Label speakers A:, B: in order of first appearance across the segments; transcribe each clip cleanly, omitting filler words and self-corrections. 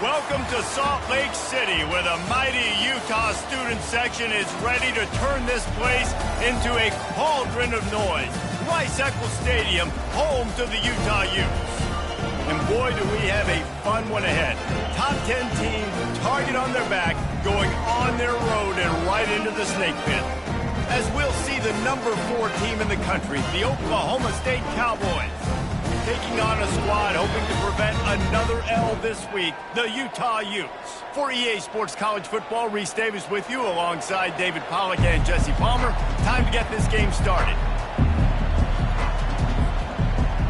A: Welcome to Salt Lake City, where the mighty Utah student section is ready to turn this place into a cauldron of noise. Rice-Eccles Stadium, home to the Utah Utes. And boy, do we have a fun one ahead. Top 10 team, target on their back, going on their road and right into the snake pit. As we'll see the number 4 team in the country, the Oklahoma State Cowboys, taking on a squad hoping to prevent another L this week, the Utah Utes. For EA Sports College Football, Reese Davis with you alongside David Pollack and Jesse Palmer. Time to get this game started.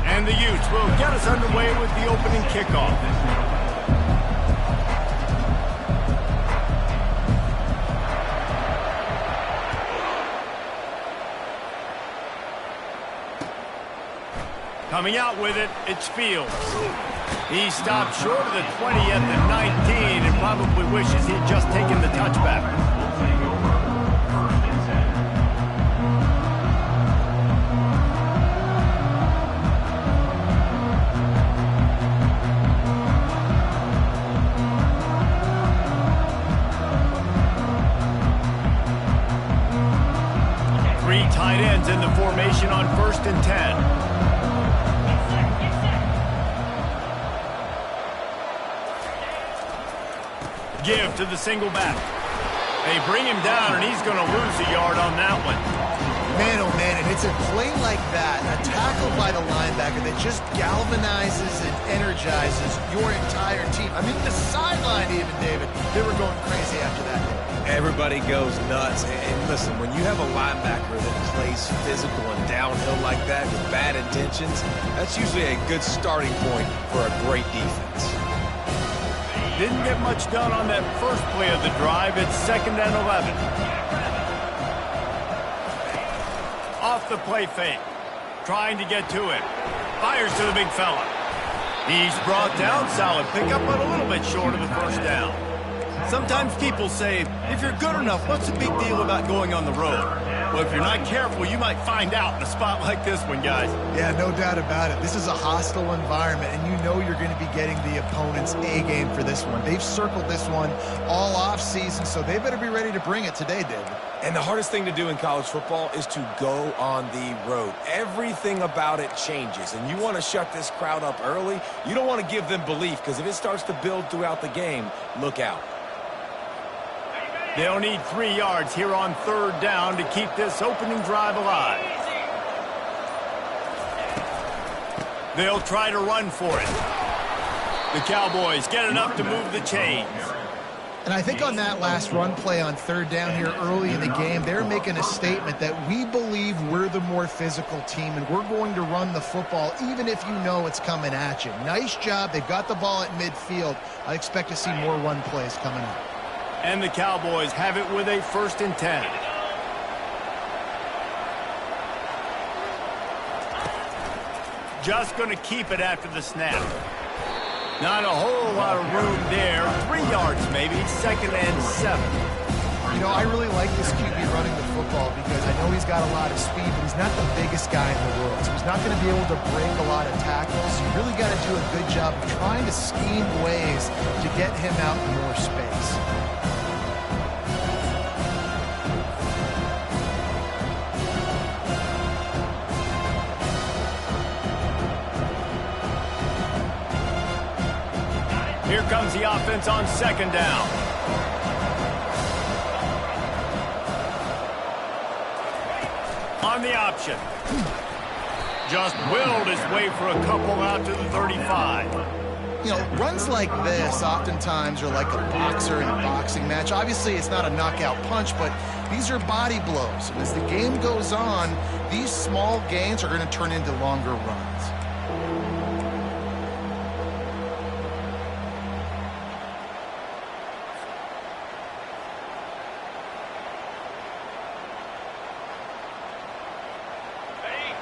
A: And the Utes will get us underway with the opening kickoff. Coming out with it, it's Fields. He stopped short of the 20 at the 19 and probably wishes he'd just taken the touchback. Three tight ends in the formation on 1st and 10. Give to the single back. They bring him down, and he's going to lose a yard on that one.
B: Man, oh man, and it's a play like that, a tackle by the linebacker that just galvanizes and energizes your entire team. I mean, the sideline even, David, they were going crazy after that.
C: Everybody goes nuts. And listen, when you have a linebacker that plays physical and downhill like that with bad intentions, that's usually a good starting point for a great defense.
A: Didn't get much done on that first play of the drive. It's 2nd and 11. Off the play fake. Trying to get to it. Fires to the big fella. He's brought down. Solid pickup, but a little bit short of the first down. Sometimes people say, if you're good enough, what's the big deal about going on the road? Well, if you're not careful, you might find out in a spot like this one, guys.
B: Yeah, no doubt about it. This is a hostile environment, and you know you're going to be getting the opponent's A-game for this one. They've circled this one all off-season, so they better be ready to bring it today, David.
C: And the hardest thing to do in college football is to go on the road. Everything about it changes, and you want to shut this crowd up early. You don't want to give them belief, because if it starts to build throughout the game, look out.
A: They'll need 3 yards here on 3rd down to keep this opening drive alive. They'll try to run for it. The Cowboys get enough to move the chains.
B: And I think on that last run play on 3rd down here early in the game, they're making a statement that we believe we're the more physical team and we're going to run the football even if you know it's coming at you. Nice job. They've got the ball at midfield. I expect to see more run plays coming up.
A: And the Cowboys have it with a 1st and 10. Just going to keep it after the snap. Not a whole lot of room there. 3 yards maybe. 2nd and 7.
B: You know, I really like this QB running the football because I know he's got a lot of speed, but he's not the biggest guy in the world. So he's not going to be able to break a lot of tackles. You really got to do a good job of trying to scheme ways to get him out in more space.
A: Here comes the offense on 2nd down. On the option. Just willed his way for a couple out to the 35.
B: You know, runs like this oftentimes are like a boxer in a boxing match. Obviously, it's not a knockout punch, but these are body blows. And as the game goes on, these small gains are going to turn into longer runs.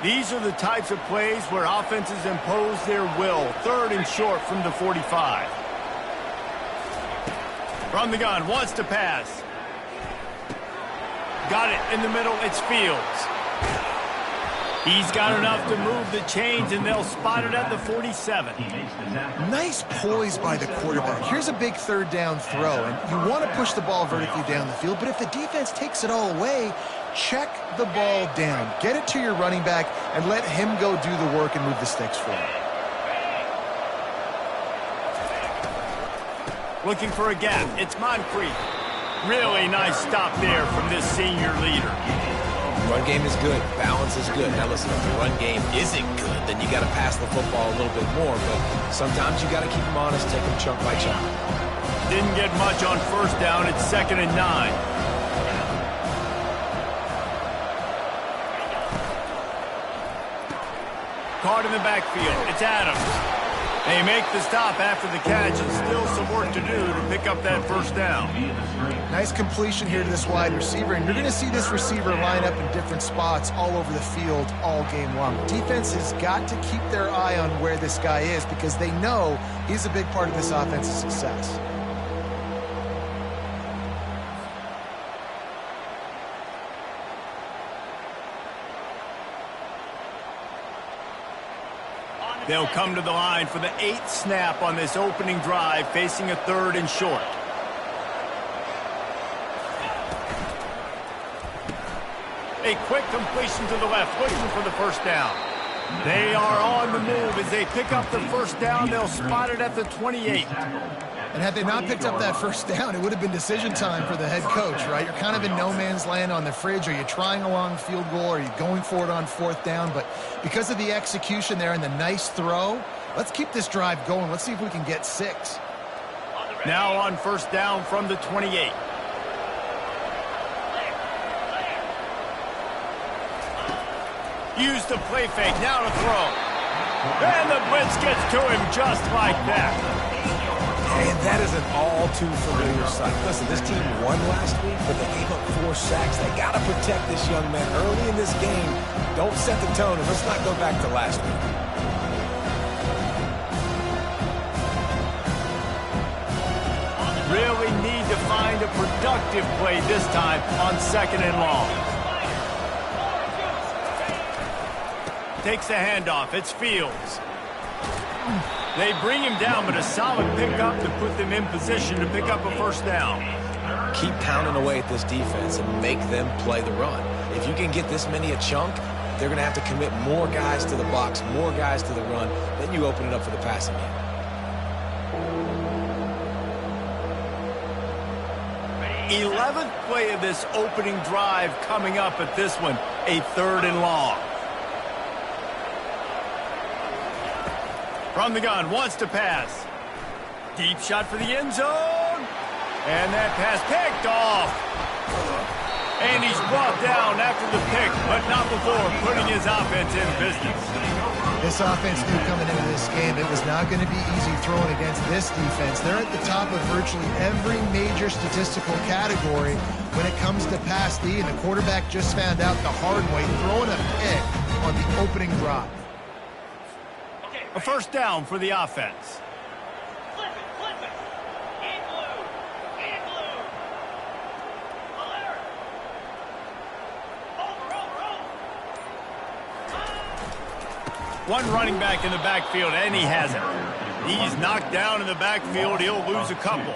A: These are the types of plays where offenses impose their will. 3rd and short from the 45. From the gun, wants to pass. Got it in the middle, it's Fields. He's got enough to move the chains, and they'll spot it at the 47.
B: Nice poise by the quarterback. Here's a big third down throw, and you want to push the ball vertically down the field, but if the defense takes it all away, check the ball down. Get it to your running back and let him go do the work and move the sticks for you.
A: Looking for a gap. It's Moncrief. Really nice stop there from this senior leader.
C: Run game is good. Balance is good. Now listen, if the run game isn't good, then you got to pass the football a little bit more. But sometimes you got to keep them honest, take them chunk by chunk.
A: Didn't get much on first down. It's 2nd and 9. Caught in the backfield. It's Adams. They make the stop after the catch, and still some work to do to pick up that first down.
B: Nice completion here to this wide receiver, and you're going to see this receiver line up in different spots all over the field all game long. Defense has got to keep their eye on where this guy is because they know he's a big part of this offense's success.
A: They'll come to the line for the 8th snap on this opening drive, facing a 3rd and short. A quick completion to the left, looking for the first down. They are on the move. As they pick up the first down, they'll spot it at the 28.
B: And had they not picked up that first down, it would have been decision time for the head coach, right? You're kind of in no man's land on the fridge. Are you trying a long field goal? Are you going for it on 4th down? But because of the execution there and the nice throw, let's keep this drive going. Let's see if we can get 6.
A: Now on first down from the 28. Use the play fake, now to throw. And the blitz gets to him just like that.
C: And that is an all-too-familiar sight. Listen, this team won last week, but they gave up 4 sacks. They got to protect this young man early in this game. Don't set the tone, and let's not go back to last week.
A: Really need to find a productive play this time on 2nd and long. Takes the handoff. It's Fields. They bring him down, but a solid pickup to put them in position to pick up a first down.
C: Keep pounding away at this defense and make them play the run. If you can get this many a chunk, they're going to have to commit more guys to the box, more guys to the run. Then you open it up for the passing game.
A: 11th play of this opening drive coming up at this one, a 3rd and long. From the gun, wants to pass. Deep shot for the end zone. And that pass picked off. And he's brought down after the pick, but not before putting his offense in business.
B: This offense knew coming into this game it was not going to be easy throwing against this defense. They're at the top of virtually every major statistical category when it comes to pass D, and the quarterback just found out the hard way, throwing a pick on the opening drive.
A: A first down for the offense.
D: Flip it. In blue. Alert. Over.
A: One running back in the backfield, and he has it. He's knocked down in the backfield. He'll lose a couple.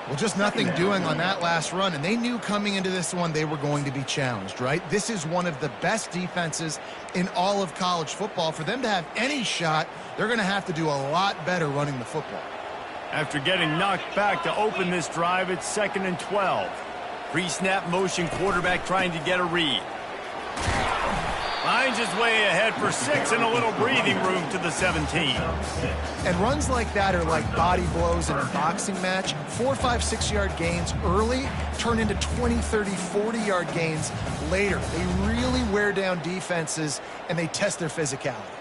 B: Well, just nothing doing on that last run, and they knew coming into this one they were going to be challenged, right? This is one of the best defenses in all of college football. For them to have any shot, they're going to have to do a lot better running the football.
A: After getting knocked back to open this drive, it's 2nd and 12. Pre-snap motion, quarterback trying to get a read. Finds his way ahead for 6 and a little breathing room to the 17.
B: And runs like that are like body blows in a boxing match. 4, 5, 6-yard gains early turn into 20, 30, 40-yard gains later. They really wear down defenses, and they test their physicality.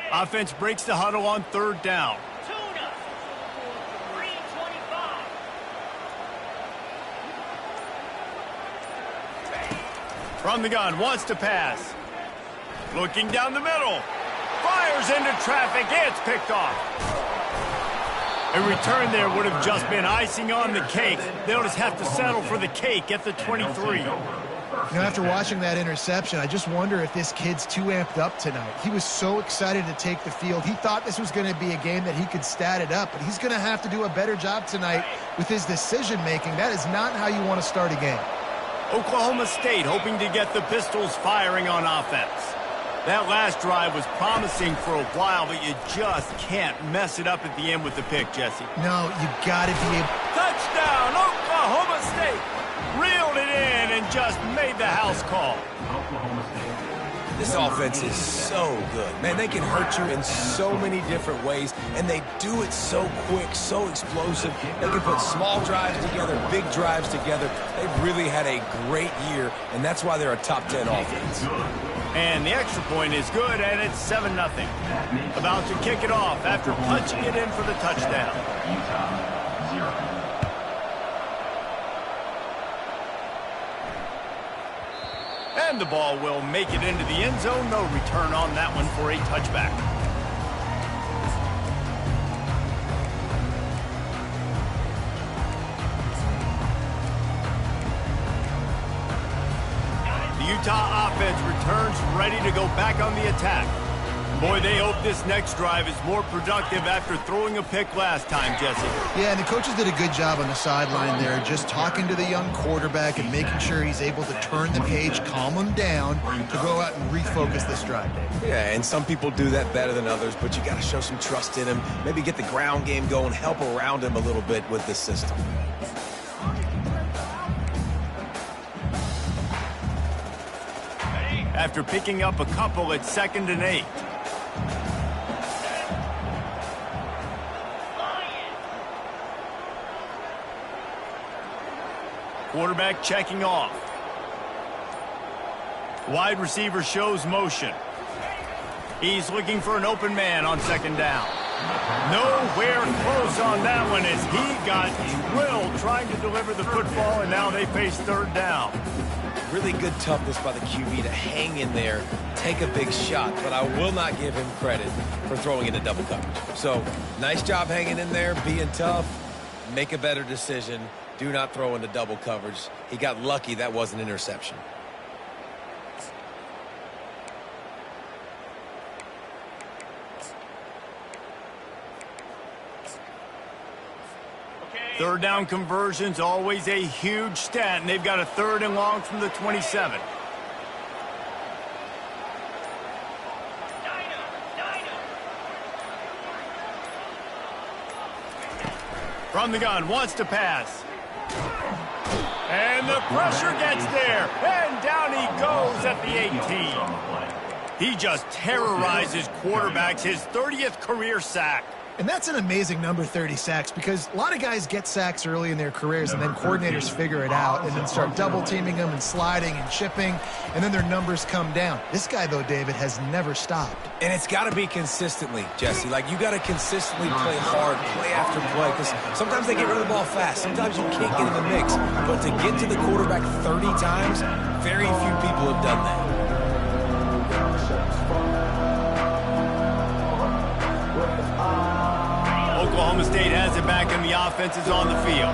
A: Offense breaks the huddle on 3rd down.
D: Tuna. Green 25.
A: From the gun, wants to pass. Looking down the middle. Fires. fires into traffic. It's picked off. A return there would have just been icing on the cake. They'll just have to settle for the cake at the 23.
B: After watching that interception, I just wonder if this kid's too amped up tonight. He was so excited to take the field. He thought this was going to be a game that he could stat it up, but he's going to have to do a better job tonight with his decision-making. That is not how you want to start a game.
A: Oklahoma State hoping to get the Pistols firing on offense. That last drive was promising for a while, but you just can't mess it up at the end with the pick, Jesse.
B: No, you got to be able...
A: Touchdown, Oklahoma State! Reeled it in and just made the house call.
C: This offense is so good. Man, they can hurt you in so many different ways, and they do it so quick, so explosive. They can put small drives together, big drives together. They've really had a great year, and that's why they're a top 10 offense.
A: And the extra point is good, and it's 7-0. About to kick it off after punching it in for the touchdown. And the ball will make it into the end zone. No return on that one for a touchback. The Utah offense returns ready to go back on the attack. Boy, they hope this next drive is more productive after throwing a pick last time, Jesse.
B: Yeah, and the coaches did a good job on the sideline there, just talking to the young quarterback and making sure he's able to turn the page, calm him down to go out and refocus this drive, Dave.
C: Yeah, and some people do that better than others, but you got to show some trust in him, maybe get the ground game going, help around him a little bit with this system.
A: After picking up a couple at 2nd and 8. Quarterback checking off. Wide receiver shows motion. He's looking for an open man on 2nd down. Nowhere close on that one as he got drilled trying to deliver the football, and now they face 3rd down.
C: Really good toughness by the QB to hang in there, take a big shot, but I will not give him credit for throwing into double coverage. So, nice job hanging in there, being tough, make a better decision. Do not throw into double coverage. He got lucky that was an interception.
A: Third down conversions, always a huge stat, and they've got a 3rd and long from the 27. From the gun, wants to pass. And the pressure gets there, and down he goes at the 18. He just terrorizes quarterbacks, his 30th career sack.
B: And that's an amazing number, 30 sacks, because a lot of guys get sacks early in their careers and then coordinators figure it out and then start double-teaming them and sliding and chipping, and then their numbers come down. This guy, though, David, has never stopped.
C: And it's got to be consistently, Jesse. Like, you got to consistently play hard, play after play, because sometimes they get rid of the ball fast. Sometimes you can't get in the mix. But to get to the quarterback 30 times, very few people have done that.
A: Oklahoma State has it back and the offense is on the field.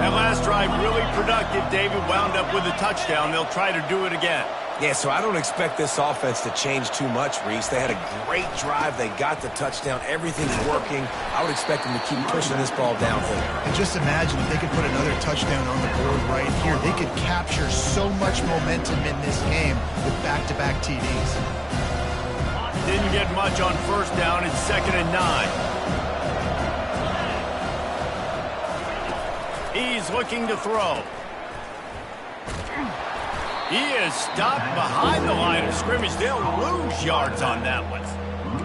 A: That last drive really productive. David wound up with a touchdown. They'll try to do it again.
C: Yeah, so I don't expect this offense to change too much, Reese. They had a great drive. They got the touchdown. Everything's working. I would expect them to keep pushing this ball downfield.
B: And just imagine if they could put another touchdown on the board right here. They could capture so much momentum in this game with back-to-back TDs.
A: Didn't get much on 1st down. It's 2nd and 9. He's looking to throw. He is stopped behind the line of scrimmage. They'll lose yards on that one.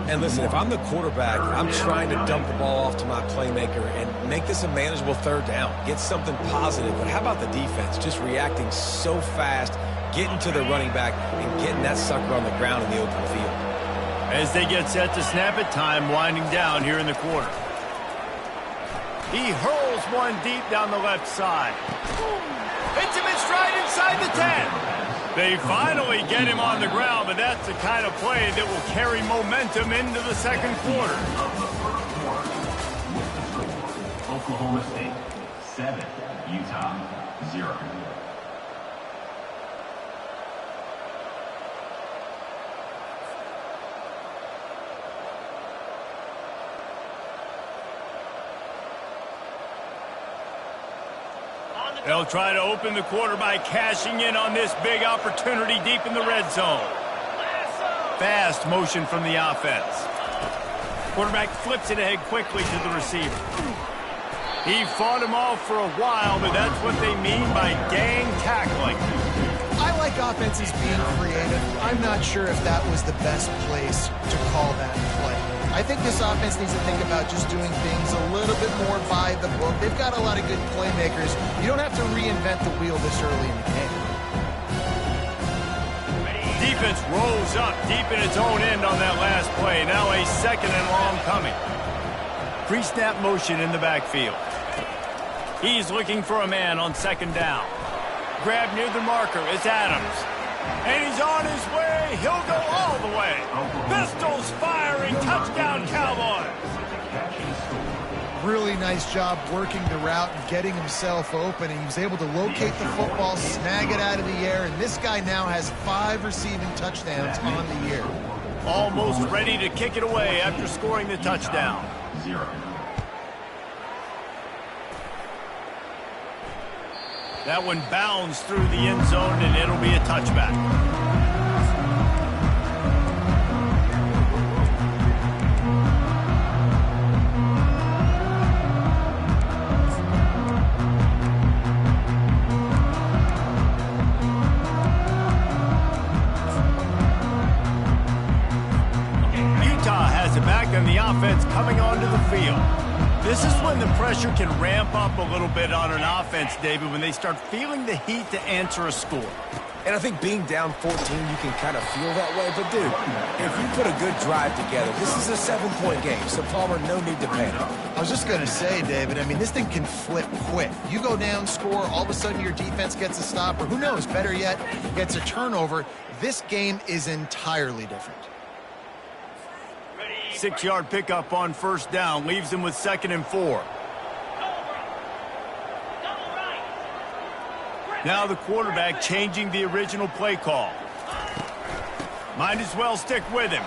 C: And listen, if I'm the quarterback, I'm trying to dump the ball off to my playmaker and make this a manageable 3rd down. Get something positive. But how about the defense? Just reacting so fast, getting to the running back, and getting that sucker on the ground in the open field.
A: As they get set to snap it, time winding down here in the quarter. He hurls one deep down the left side. Hits him in stride inside the 10. They finally get him on the ground, but that's the kind of play that will carry momentum into the second quarter.
E: Oklahoma State 7, Utah 0.
A: They'll try to open the quarter by cashing in on this big opportunity deep in the red zone. Fast motion from the offense. Quarterback flips it ahead quickly to the receiver. He fought him off for a while, but that's what they mean by gang tackling.
B: I like offenses being creative. I'm not sure if that was the best place to call that play. I think this offense needs to think about just doing things a little bit more by the book. They've got a lot of good playmakers. You don't have to reinvent the wheel this early in the game.
A: Defense rolls up deep in its own end on that last play. Now a second and long coming. Pre-snap motion in the backfield. He's looking for a man on second down. Grab near the marker. It's Adams. And he's on his way. He'll go all the way. Pistols firing. Touchdown, Cowboys.
B: Really nice job working the route and getting himself open. And he was able to locate the football, snag it out of the air. And this guy now has 5 receiving touchdowns on the year.
A: Almost ready to kick it away after scoring the touchdown.
E: 0.
A: That one bounds through the end zone, and it'll be a touchback. Utah has it back on the offense coming onto the field. This is when the pressure can ramp up a little bit on an offense, David, when they start feeling the heat to answer a score.
C: And I think being down 14, you can kind of feel that way. But, dude, if you put a good drive together, this is a 7-point game. So, Palmer, no need to panic.
B: I was just going to say, David, I mean, this thing can flip quick. You go down, score, all of a sudden your defense gets a stop, or who knows, better yet, gets a turnover. This game is entirely different.
A: 6-yard pickup on first down leaves them with 2nd and 4. Now the quarterback changing the original play call. Might as well stick with him.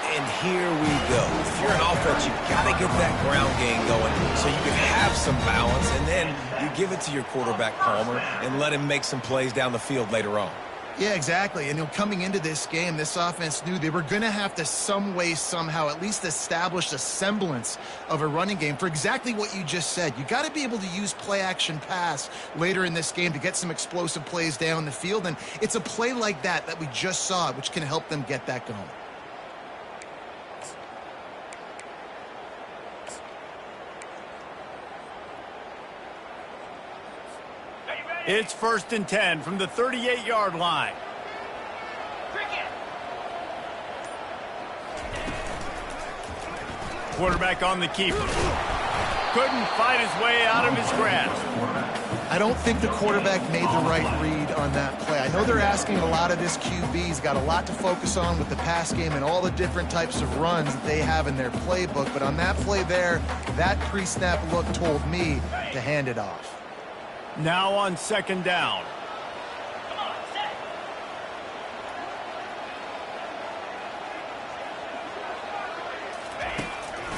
C: And here we go. If you're an offense, you've got to get that ground game going so you can have some balance, and then you give it to your quarterback, Palmer, and let him make some plays down the field later on.
B: Yeah, exactly. And coming into this game, this offense knew they were going to have to some way, somehow, at least establish a semblance of a running game for exactly what you just said. You got to be able to use play-action pass later in this game to get some explosive plays down the field. And it's a play like that we just saw, which can help them get that going.
A: It's 1st and 10 from the 38-yard line. Quarterback on the keeper. Couldn't fight his way out of his grasp.
B: I don't think the quarterback made the right read on that play. I know they're asking a lot of this QB. He's got a lot to focus on with the pass game and all the different types of runs that they have in their playbook. But on that play there, that pre-snap look told me to hand it off.
A: Now on 2nd down.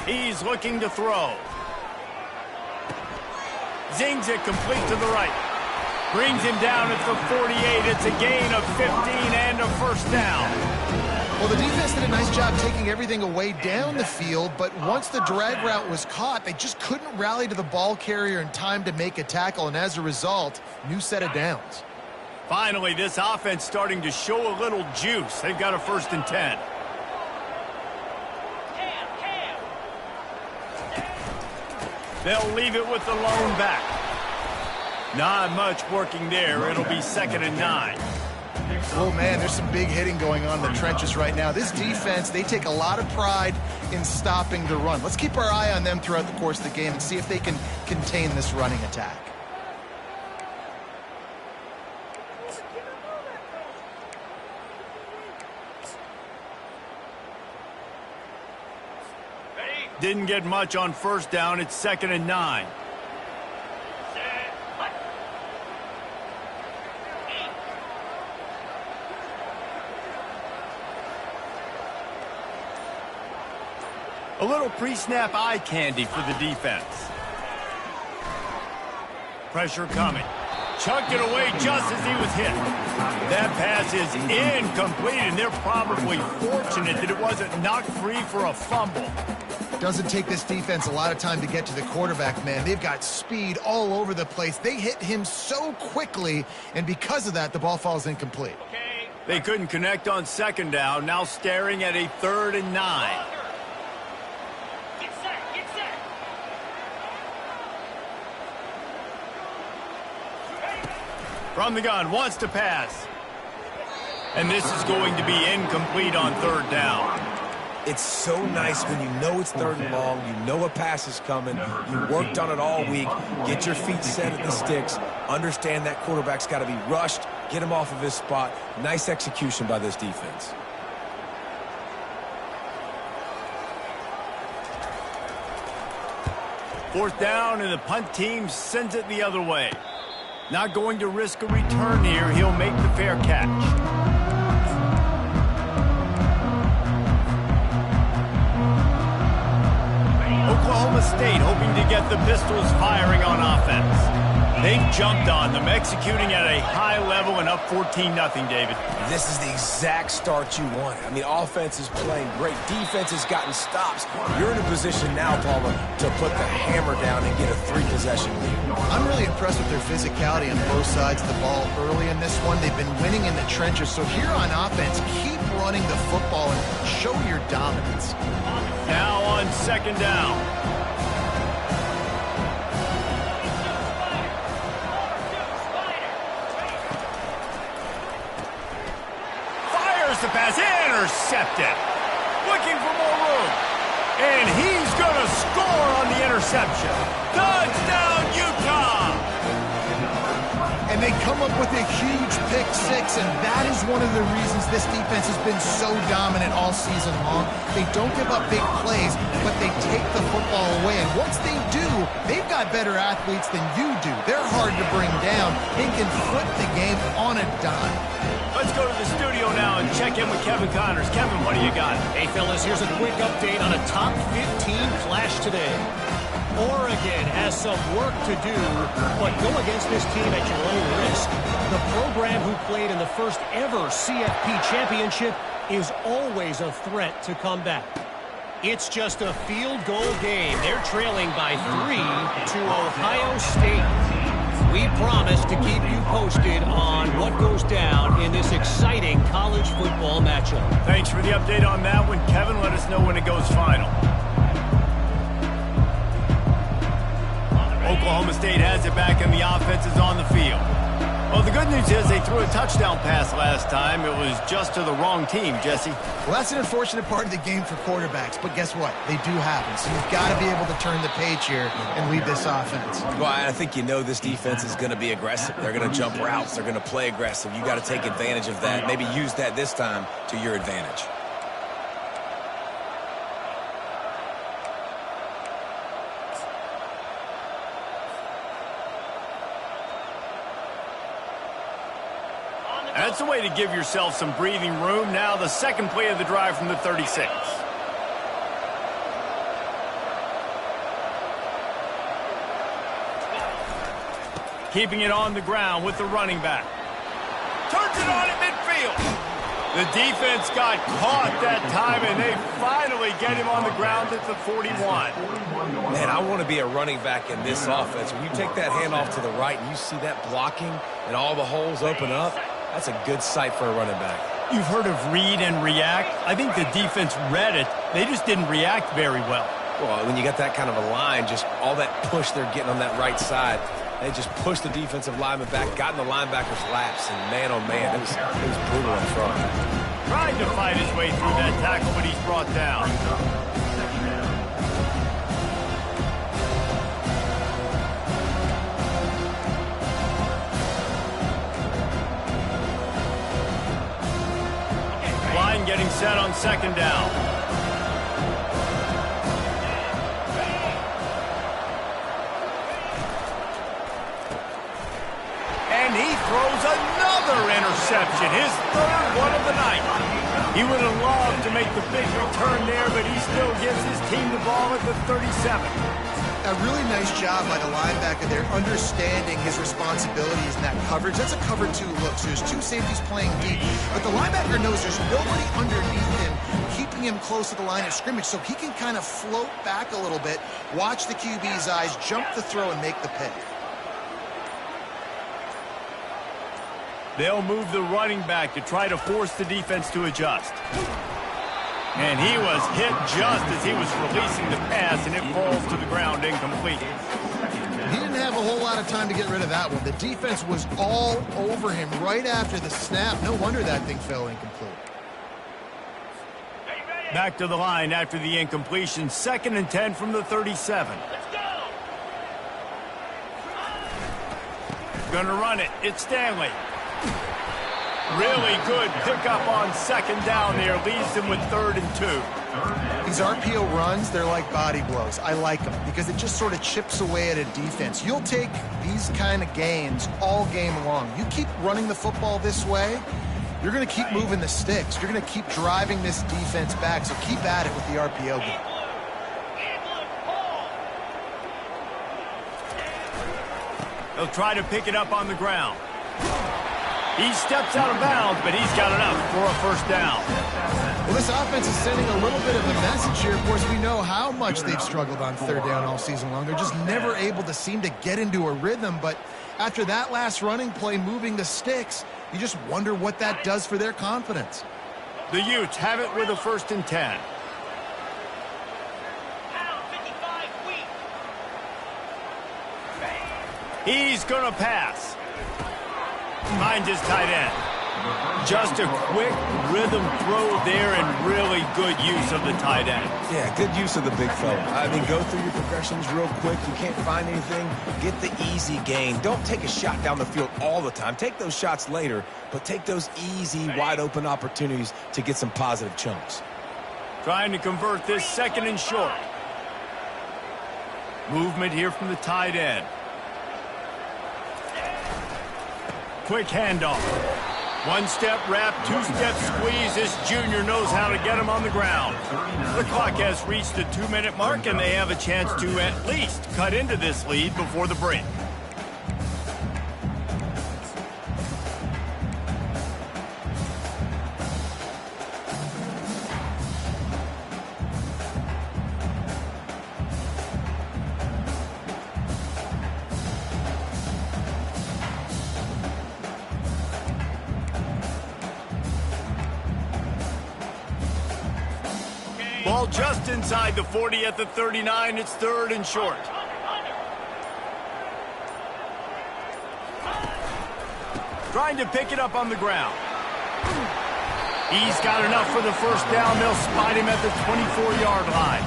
A: He's looking to throw. Zings it complete to the right. Brings him down at the 48. It's a gain of 15 and a 1st down.
B: Well, the defense did a nice job taking everything away down the field, but once the drag route was caught, they just couldn't rally to the ball carrier in time to make a tackle, and as a result, new set of downs.
A: Finally, this offense starting to show a little juice. They've got a 1st and 10. They'll leave it with the lone back. Not much working there. It'll be 2nd and 9.
B: Oh, man, there's some big hitting going on in the trenches right now. This defense, they take a lot of pride in stopping the run. Let's keep our eye on them throughout the course of the game and see if they can contain this running attack.
A: Didn't get much on first down. It's 2nd and 9. A little pre-snap eye candy for the defense. Pressure coming. Chucked it away just as he was hit. That pass is incomplete, and they're probably fortunate that it wasn't knocked free for a fumble.
B: Doesn't take this defense a lot of time to get to the quarterback, man. They've got speed all over the place. They hit him so quickly, and because of that, the ball falls incomplete.
A: They couldn't connect on 2nd down, now staring at a 3rd and 9. From the gun, wants to pass. And this is going to be incomplete on 3rd down.
C: It's so nice when you know it's 3rd and long, you know a pass is coming, you worked on it all week, get your feet set at the sticks, understand that quarterback's got to be rushed, get him off of his spot. Nice execution by this defense.
A: Fourth down, and the punt team sends it the other way. Not going to risk a return here. He'll make the fair catch. Oklahoma State hoping to get the Pistols firing on offense. They've jumped on them, executing at a high level and up 14-0, David.
C: This is the exact start you want. I mean, offense is playing great. Defense has gotten stops. You're in a position now, Palmer, to put the hammer down and get a 3-possession lead.
B: I'm really impressed with their physicality on both sides of the ball early in this one. They've been winning in the trenches. So here on offense, keep running the football and show your dominance.
A: Now on 2nd down. The pass intercepted. Looking for more room. And he's going to score on the interception. Touchdown, Utah!
B: And they come up with a huge pick six, and that is one of the reasons this defense has been so dominant all season long. They don't give up big plays, but they take the football away. And once they do, they've got better athletes than you do. They're hard to bring down. They can flip the game on a dime.
A: Let's go to the studio now and check in with Kevin Connors. Kevin, what do you got?
F: Hey, fellas, here's a quick update on a top 15 flash today. Oregon has some work to do, but go against this team at your own risk. The program who played in the first ever CFP championship is always a threat to come back. It's just a field goal game. They're trailing by 3 to Ohio State. We promise to keep you posted on what goes down in this exciting college football matchup.
A: Thanks for the update on that one, Kevin. Let us know when it goes final. Oklahoma State has it back, and the offense is on the field. Well, the good news is they threw a touchdown pass last time. It was just to the wrong team, Jesse.
B: Well, that's an unfortunate part of the game for quarterbacks, but guess what? They do happen. So you've got to be able to turn the page here and lead this offense.
C: Well, I think you know this defense is going to be aggressive. They're going to jump routes. They're going to play aggressive. You got to take advantage of that. Maybe use that this time to your advantage.
A: That's a way to give yourself some breathing room. Now the second play of the drive from the 36. Keeping it on the ground with the running back. Turns it on at midfield. The defense got caught that time, and they finally get him on the ground at the 41.
C: Man, I want to be a running back in this offense. When you take that handoff to the right and you see that blocking and all the holes open up, that's a good sight for a running back.
A: You've heard of read and react. I think the defense read it. They just didn't react very well.
C: Well, when you got that kind of a line, just all that push they're getting on that right side, they just pushed the defensive lineman back, got in the linebacker's laps, and man, oh man, it was brutal in front.
A: Tried to fight his way through that tackle, but he's brought down. Line getting set on second down. reception, his third one of the night. He would have loved to make the big return there, but he still gives his team the ball at the 37.
B: A really nice job by the linebacker there, understanding his responsibilities in that coverage. That's a cover 2 look, so there's 2 safeties playing deep. But the linebacker knows there's nobody underneath him, keeping him close to the line of scrimmage, so he can kind of float back a little bit, watch the QB's eyes, jump the throw, and make the pick.
A: They'll move the running back to try to force the defense to adjust. And he was hit just as he was releasing the pass, and it falls to the ground incomplete.
B: He didn't have a whole lot of time to get rid of that one. The defense was all over him right after the snap. No wonder that thing fell incomplete.
A: Back to the line after the incompletion. 2nd and 10 from the 37.
D: Let's go.
A: Gonna run it. It's Stanley. Really good pickup on 2nd down there. Leaves him with 3rd and 2.
B: These RPO runs, they're like body blows. I like them because it just sort of chips away at a defense. You'll take these kind of gains all game long. You keep running the football this way, you're going to keep moving the sticks. You're going to keep driving this defense back, so keep at it with the RPO game.
A: They'll try to pick it up on the ground. He steps out of bounds, but he's got enough for a 1st down.
B: Well, this offense is sending a little bit of a message here. Of course, we know how much they've struggled on 3rd down all season long. They're just never able to seem to get into a rhythm, but after that last running play, moving the sticks, you just wonder what that does for their confidence.
A: The Utes have it with a 1st and 10. He's going to pass. Finds his tight end. Just a quick rhythm throw there and really good use of the tight end.
C: Yeah, good use of the big fella. I mean, go through your progressions real quick. You can't find anything, get the easy gain. Don't take a shot down the field all the time. Take those shots later, but take those easy, wide-open opportunities to get some positive chunks.
A: Trying to convert this 2nd and short. Movement here from the tight end. Quick handoff. 1-step wrap, 2-step squeeze. This junior knows how to get him on the ground. The clock has reached the 2-minute mark, and they have a chance to at least cut into this lead before the break. Ball just inside the 40 at the 39. It's 3rd and short. Trying to pick it up on the ground. He's got enough for the 1st down. They'll spot him at the 24-yard line.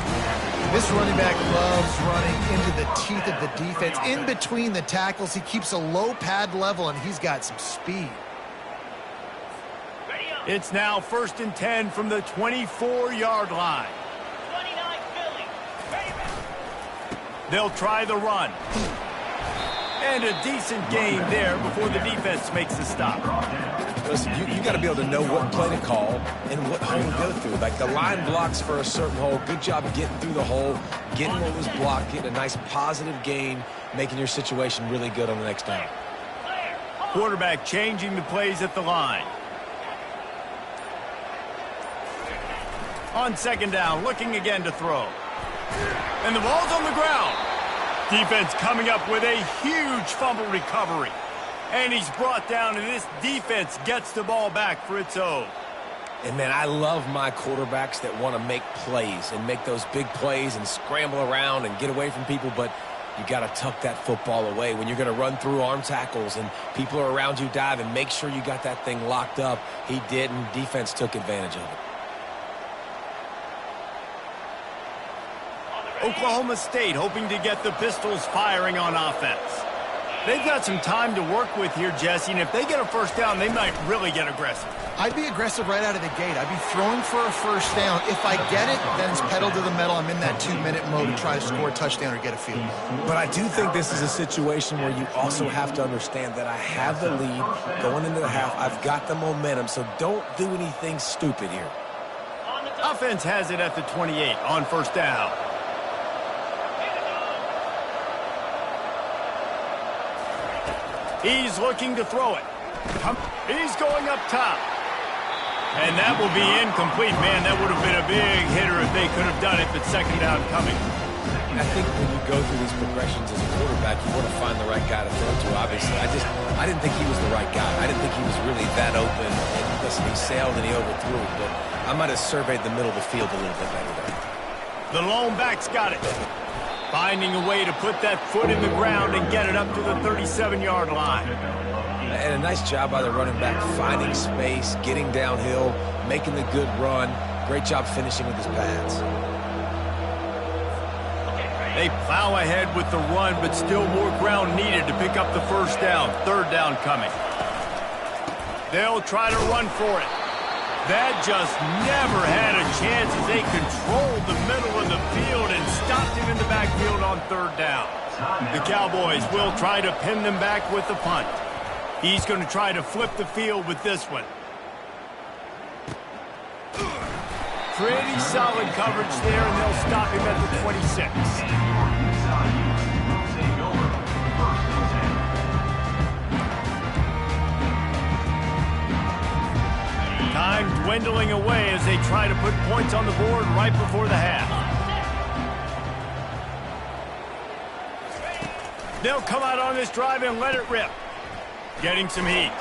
B: This running back loves running into the teeth of the defense. In between the tackles, he keeps a low pad level, and he's got some speed.
A: It's now 1st and 10 from the 24-yard line.
D: 29 Philly.
A: They'll try the run. And a decent gain there before the defense makes the stop.
C: Listen, you got to be able to know what play to call and what hole to go through. Like the line blocks for a certain hole. Good job getting through the hole, getting what was blocked, getting a nice positive gain, making your situation really good on the next down.
A: Quarterback changing the plays at the line. On 2nd down, looking again to throw. And the ball's on the ground. Defense coming up with a huge fumble recovery. And he's brought down, and this defense gets the ball back for its own.
C: And, man, I love my quarterbacks that want to make plays and make those big plays and scramble around and get away from people, but you got to tuck that football away. When you're going to run through arm tackles and people are around you diving, make sure you got that thing locked up. He didn't. Defense took advantage of it.
A: Oklahoma State hoping to get the Pistols firing on offense. They've got some time to work with here, Jesse, and if they get a first down, they might really get aggressive.
B: I'd be aggressive right out of the gate. I'd be throwing for a first down. If I get it, then it's pedal to the metal. I'm in that 2-minute mode to try to score a touchdown or get a field goal.
C: But I do think this is a situation where you also have to understand that I have the lead going into the half. I've got the momentum, so don't do anything stupid here.
A: Offense has it at the 28 on first down. He's looking to throw it. He's going up top. And that will be incomplete. Man, that would have been a big hitter if they could have done it, but second down coming.
C: I think when you go through these progressions as a quarterback, you want to find the right guy to throw to, obviously. I didn't think he was the right guy. I didn't think he was really that open. And listen, he sailed and he overthrew it, but I might have surveyed the middle of the field a little bit better there.
A: The lone back's got it. Finding a way to put that foot in the ground and get it up to the 37-yard line.
C: And a nice job by the running back, finding space, getting downhill, making the good run. Great job finishing with his pads.
A: They plow ahead with the run, but still more ground needed to pick up the first down. Third down coming. They'll try to run for it. That just never had a chance as they controlled the middle of the field and stopped him in the backfield on third down. The Cowboys will try to pin them back with the punt. He's going to try to flip the field with this one. Pretty solid coverage there, and they'll stop him at the 26. Time dwindling away as they try to put points on the board right before the half. They'll come out on this drive and let it rip. Getting some heat.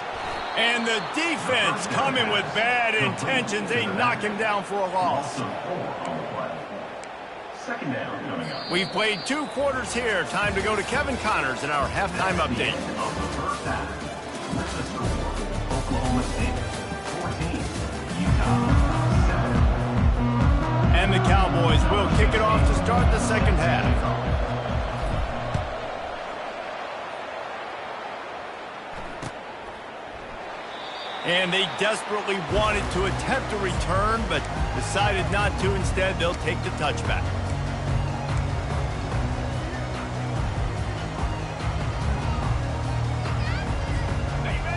A: And the defense coming with bad intentions. They knock him down for a loss.
E: Second down coming up.
A: We've played 2 quarters here. Time to go to Kevin Connors in our halftime update.
E: Of the first half. Here's the score. Oklahoma State 14, Utah 7.
A: And the Cowboys will kick it off to start the second half. And they desperately wanted to attempt a return, but decided not to. Instead, they'll take the touchback.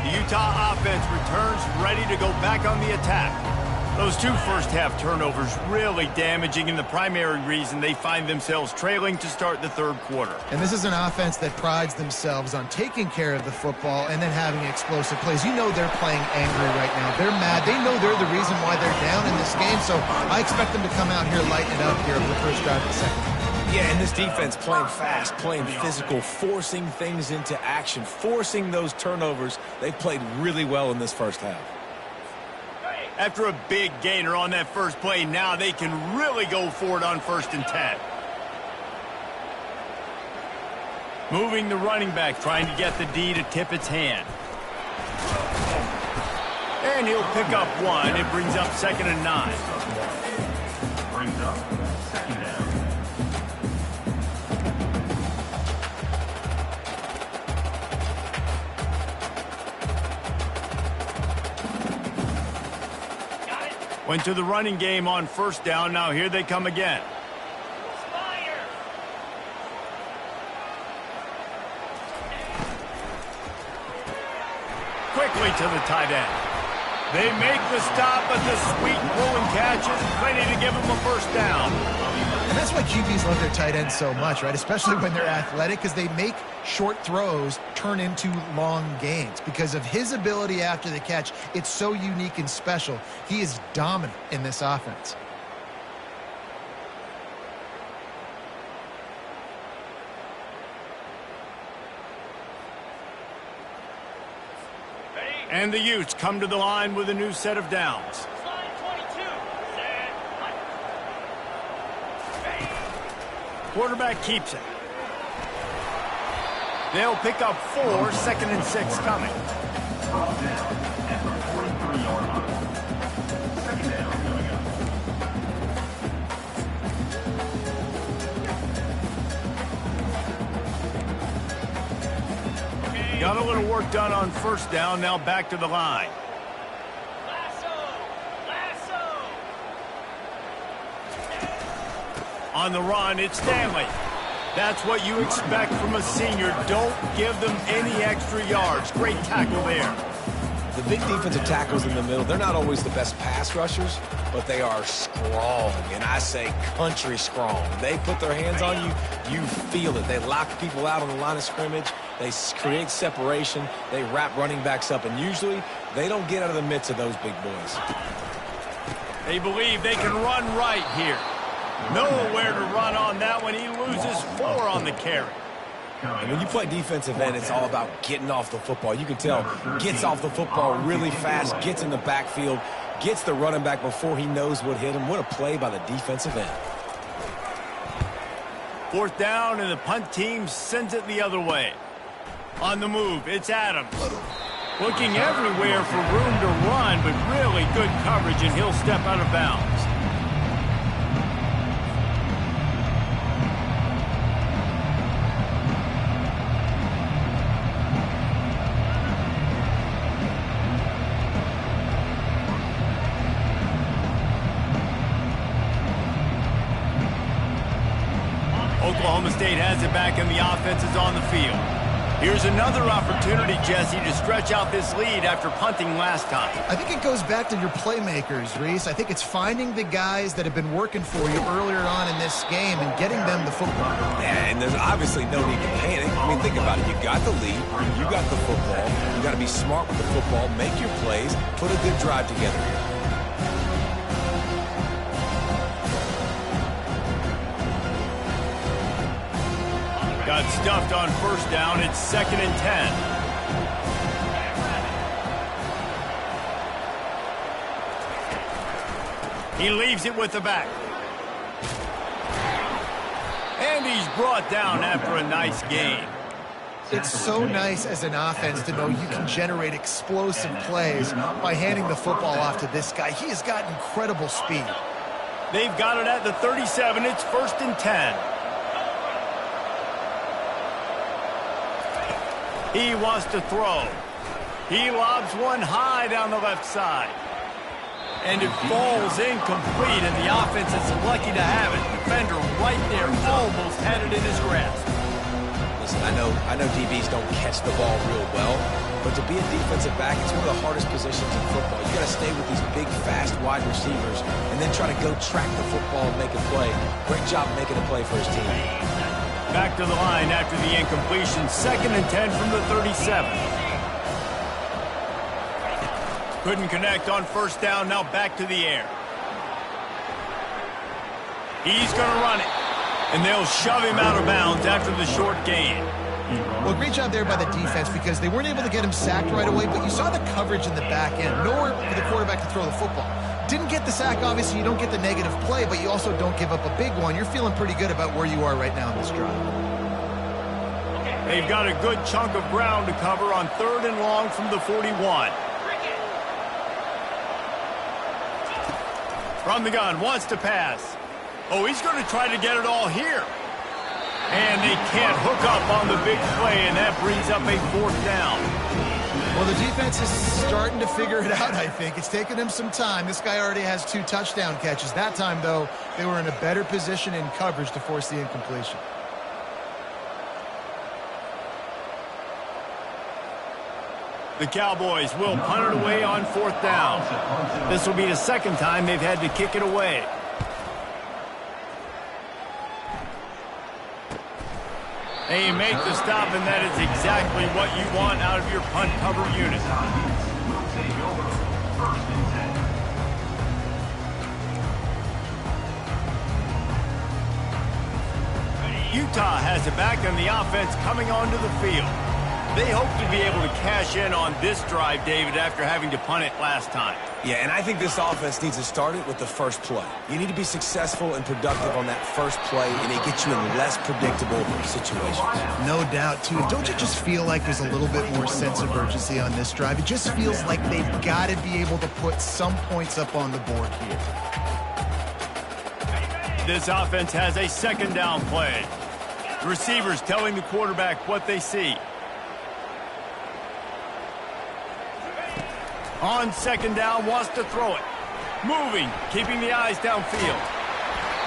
A: The Utah offense returns ready to go back on the attack. Those 2 first-half turnovers really damaging, and the primary reason they find themselves trailing to start the third quarter.
B: And this is an offense that prides themselves on taking care of the football and then having explosive plays. You know they're playing angry right now. They're mad. They know they're the reason why they're down in this game, so I expect them to come out here, lighten it up here over the first drive of the second.
C: Yeah, and this defense playing fast, playing physical, forcing things into action, forcing those turnovers. They've played really well in this first half.
A: After a big gainer on that first play, now they can really go for it on 1st and 10. Moving the running back, trying to get the D to tip its hand. And he'll pick up 1. It brings up 2nd and 9.
E: Brings up second down.
A: Went to the running game on first down. Now here they come again. Quickly to the tight end. They make the stop, but the sweet rolling catch is ready to give them a first down.
B: And that's why QBs love their tight ends so much, right? Especially when they're athletic, because they make short throws turn into long gains. Because of his ability after the catch, it's so unique and special. He is dominant in this offense.
A: And the Utes come to the line with a new set of downs.
D: Slide 22. Set.
A: Quarterback keeps it. They'll pick up 4, 2nd and 6 coming.
E: First down at the 43-yard line. Second down coming up.
A: Got a little work done on first down, now back to the line. On the run, it's Stanley. That's what you expect from a senior. Don't give them any extra yards. Great tackle there.
C: The big defensive tackles in the middle, they're not always the best pass rushers, but they are strong, and I say country strong. They put their hands on you, you feel it. They lock people out on the line of scrimmage. They create separation. They wrap running backs up, and usually they don't get out of the midst of those big boys.
A: They believe they can run right here. Nowhere to run on that one. He loses 4 on the carry.
C: And when you play defensive end, it's all about getting off the football. You can tell, gets off the football really fast, gets in the backfield, gets the running back before he knows what hit him. What a play by the defensive end.
A: 4th down, and the punt team sends it the other way. On the move, it's Adams. Looking everywhere for room to run, but really good coverage, and he'll step out of bounds. Oklahoma State has it back, and the offense is on the field. Here's another opportunity, Jesse, to stretch out this lead after punting last time.
B: I think it goes back to your playmakers, Reese. I think it's finding the guys that have been working for you earlier on in this game and getting them the football.
C: Yeah, and there's obviously no need to panic. I mean, think about it. You got the lead. You got the football. You got to be smart with the football, make your plays, put a good drive together here.
A: Got stuffed on first down. It's 2nd and 10. He leaves it with the back. And he's brought down after a nice gain.
B: It's so nice as an offense to know you can generate explosive plays by handing the football off to this guy. He has got incredible speed.
A: They've got it at the 37. It's 1st and 10. He wants to throw. He lobs one high down the left side. And it falls incomplete, and the offense is lucky to have it. Defender right there almost had it in his grasp.
C: Listen, I know DBs don't catch the ball real well, but to be a defensive back, it's one of the hardest positions in football. You got to stay with these big, fast wide receivers and then try to go track the football and make a play. Great job making a play for his team.
A: Back to the line after the incompletion. 2nd and 10 from the 37. Couldn't connect on first down. Now back to the air. He's going to run it. And they'll shove him out of bounds after the short gain.
B: Well, great job there by the defense because they weren't able to get him sacked right away, but you saw the coverage in the back end. Nowhere for the quarterback to throw the football. Didn't get the sack, obviously. You don't get the negative play, but you also don't give up a big one. You're feeling pretty good about where you are right now in this drive.
A: They've got a good chunk of ground to cover on 3rd and long from the 41. From the gun, wants to pass. Oh, he's going to try to get it all here. And they can't hook up on the big play, and that brings up a 4th down.
B: Well, the defense is starting to figure it out, I think. It's taken them some time. This guy already has 2 touchdown catches. That time, though, they were in a better position in coverage to force the incompletion.
A: The Cowboys will punt it away on 4th down. This will be the 2nd time they've had to kick it away. They make the stop, and that is exactly what you want out of your punt cover unit. Utah has it back, and the offense coming onto the field. They hope to be able to cash in on this drive, David, after having to punt it last time.
C: Yeah, and I think this offense needs to start it with the first play. You need to be successful and productive on that first play, and it gets you in less predictable situations.
B: No doubt, too. Don't you just feel like there's a little bit more sense of urgency on this drive? It just feels like they've got to be able to put some points up on the board here.
A: This offense has a 2nd down play. The receivers telling the quarterback what they see. On second down, wants to throw it. Moving, keeping the eyes downfield.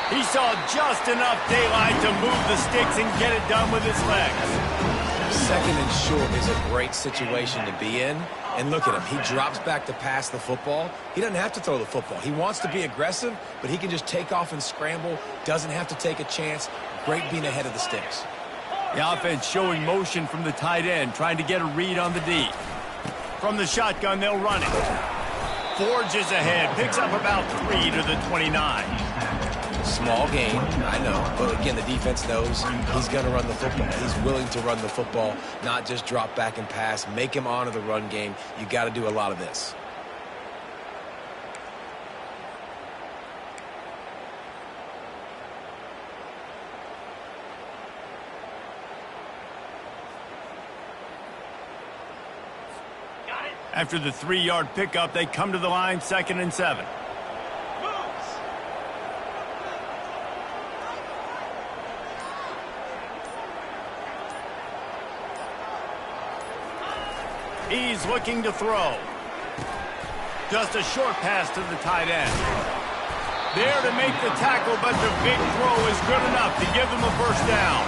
A: He saw just enough daylight to move the sticks and get it done with his legs.
C: Second and short is a great situation to be in. And look at him. He drops back to pass the football. He doesn't have to throw the football. He wants to be aggressive, but he can just take off and scramble. Doesn't have to take a chance. Great being ahead of the sticks.
A: The offense showing motion from the tight end, trying to get a read on the D. From the shotgun, they'll run it. Forges ahead, picks up about 3 to the 29.
C: Small gain, I know. But again, the defense knows he's going to run the football. He's willing to run the football, not just drop back and pass. Make him honor the run game. You got to do a lot of this.
A: After the 3-yard pickup, they come to the line, 2nd and 7. He's looking to throw. Just a short pass to the tight end. There to make the tackle, but the big throw is good enough to give them a first down.